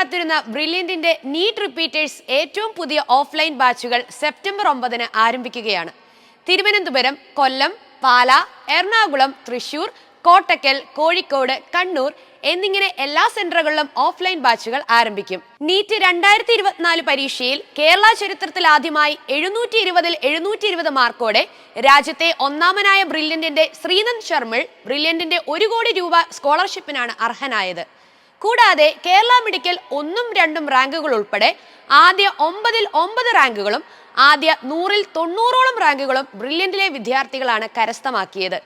കാത്തിരുന്ന ബ്രില്യന്റിന്റെ NEET repeaters ഏറ്റവും പുതിയ ഓഫ്ലൈൻ ബാച്ചുകൾ സെപ്റ്റംബർ 9 ആരംഭിക്കുകയാണ്. തിരുവനന്തപുരം, കൊല്ലം, പാല, എറണാകുളം, തൃശൂർ, കോട്ടക്കൽ, കോഴിക്കോട്, കണ്ണൂർ എന്നിങ്ങനെ എല്ലാ സെന്ററുകളിലും ഓഫ്ലൈൻ ബാച്ചുകൾ ആരംഭിക്കും. നീറ്റ് 2024 പരീക്ഷയിൽ കേരള ചരിത്രത്തിൽ ആദ്യമായി 720-ൽ 720 മാർക്കോടെ രാജ്യത്തെ ഒന്നാമനായ ബ്രില്യന്റിന്റെ ശ്രീനന്ദ് ശർമ്മിൾ ബ്രില്യന്റിന്റെ 1 കോടി രൂപ സ്കോളർഷിപ്പിനാണ് അർഹനായത്. കൂടാതെ കേരള മെഡിക്കൽ 1ഉം 2ഉം റാങ്കുകൾ ഉൾപ്പെടെ ആദ്യ 9-ൽ 9 റാങ്കുകളും ആദ്യ 100-ൽ 90ഓളം റാങ്കുകളും ബ്രില്യന്റിലെ വിദ്യാർത്ഥികളാണ് കരസ്ഥമാക്കിയത്.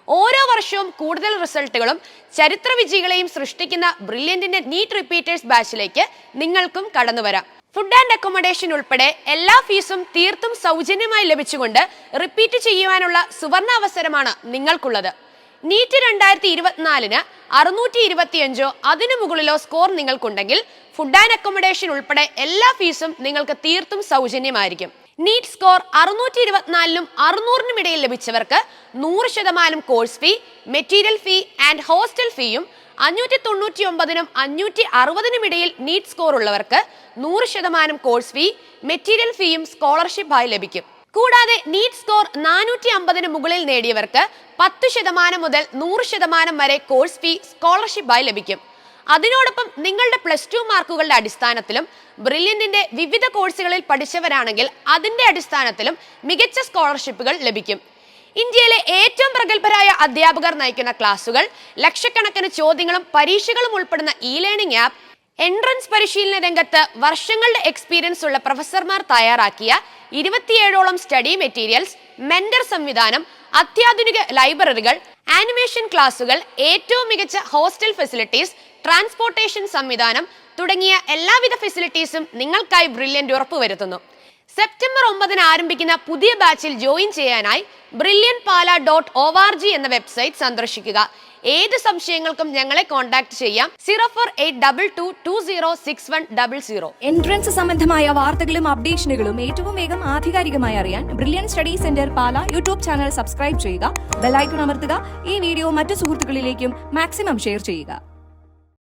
ഓരോ വർഷവും കൂടുതൽ റിസൾട്ടുകളും ചരിത്ര വിജയികളെയും സൃഷ്ടിക്കുന്ന ബ്രില്യന്റിന്റെ നീറ്റ് റിപ്പീറ്റേഴ്സ് ബാച്ചിലേക്ക് നിങ്ങൾക്കും കടന്നു വരാം. ഫുഡ് ആൻഡ് അക്കോമഡേഷൻ ഉൾപ്പെടെ എല്ലാ ഫീസും തീർത്തും സൗജന്യമായി ലഭിച്ചുകൊണ്ട് റിപ്പീറ്റ് ചെയ്യുവാനുള്ള സുവർണ അവസരമാണ് നിങ്ങൾക്കുള്ളത്. നീറ്റ് 2024-ന് 625 അതിനു മുകളിലോ സ്കോർ നിങ്ങൾക്കുണ്ടെങ്കിൽ ഫുഡ് ആൻഡ് അക്കോമഡേഷൻ ഉൾപ്പെടെ എല്ലാ ഫീസും നിങ്ങൾക്ക് തീർത്തും സൗജന്യമായിരിക്കും. നീറ്റ് സ്കോർ 624-നും 600-നും ഇടയിൽ ലഭിച്ചവർക്ക് 100% course fee, material fee and hostel ഫീയും 599-നും 560-നും ഇടയിൽ നീറ്റ് സ്കോർ ഉള്ളവർക്ക് 100% കോഴ്സ് ഫീ, മെറ്റീരിയൽ ഫീയും സ്കോളർഷിപ്പായി ലഭിക്കും. കൂടാതെ നീറ്റ് സ്കോർ 450-ന് മുകളിൽ നേടിയവർക്ക് 10% മുതൽ 100% വരെ കോഴ്സ് ഫീ സ്കോളർഷിപ്പായി ലഭിക്കും. അതിനോടൊപ്പം നിങ്ങളുടെ +2 മാർക്കുകളുടെ അടിസ്ഥാനത്തിലും ബ്രില്യന്റിന്റെ വിവിധ കോഴ്സുകളിൽ പഠിച്ചവരാണെങ്കിൽ അതിന്റെ അടിസ്ഥാനത്തിലും മികച്ച സ്കോളർഷിപ്പുകൾ ലഭിക്കും. ഇന്ത്യയിലെ ഏറ്റവും പ്രഗത്ഭരായ അധ്യാപകർ നയിക്കുന്ന ക്ലാസുകൾ, ലക്ഷക്കണക്കിന് ചോദ്യങ്ങളും പരീക്ഷകളും ഉൾപ്പെടുന്ന ലേണിംഗ് ആപ്പ്, എൻട്രൻസ് പരിശീലന രംഗത്ത് വർഷങ്ങളുടെ എക്സ്പീരിയൻസ് ഉള്ള പ്രൊഫസർമാർ തയ്യാറാക്കിയ 27ഓളം സ്റ്റഡി മെറ്റീരിയൽസ്, മെന്റർ സംവിധാനം, അത്യാധുനിക ലൈബ്രറികൾ, ആനിമേഷൻ ക്ലാസുകൾ, ഏറ്റവും മികച്ച ഹോസ്റ്റൽ ഫെസിലിറ്റീസ്, ട്രാൻസ്പോർട്ടേഷൻ സംവിധാനം തുടങ്ങിയ എല്ലാവിധ ഫെസിലിറ്റീസും നിങ്ങൾക്കായി ബ്രില്യന്റ് ഉറപ്പുവരുത്തുന്നു. സെപ്റ്റംബർ 9 ആരംഭിക്കുന്ന പുതിയ ബാച്ചിൽ ജോയിൻ ചെയ്യാനായി brilliantpala.org എന്ന വെബ്സൈറ്റ് സന്ദർശിക്കുക. ഏത് സംശയങ്ങൾക്കും ഞങ്ങളെ കോൺടാക്ട് ചെയ്യാം. 0482220600. എൻട്രൻസ് സംബന്ധമായ വാർത്തകളും അപ്ഡേഷനുകളും ഏറ്റവും വേഗം ആധികാരികമായി അറിയാൻ ബ്രില്യന്റ് സ്റ്റഡി സെന്റർ പാല യൂട്യൂബ് ചാനൽ സബ്സ്ക്രൈബ് ചെയ്യുക, ബെൽ ഐക്കൺ അമർത്തുക. ഈ വീഡിയോ മറ്റു സുഹൃത്തുക്കളിലേക്കും മാക്സിമം ഷെയർ ചെയ്യുക.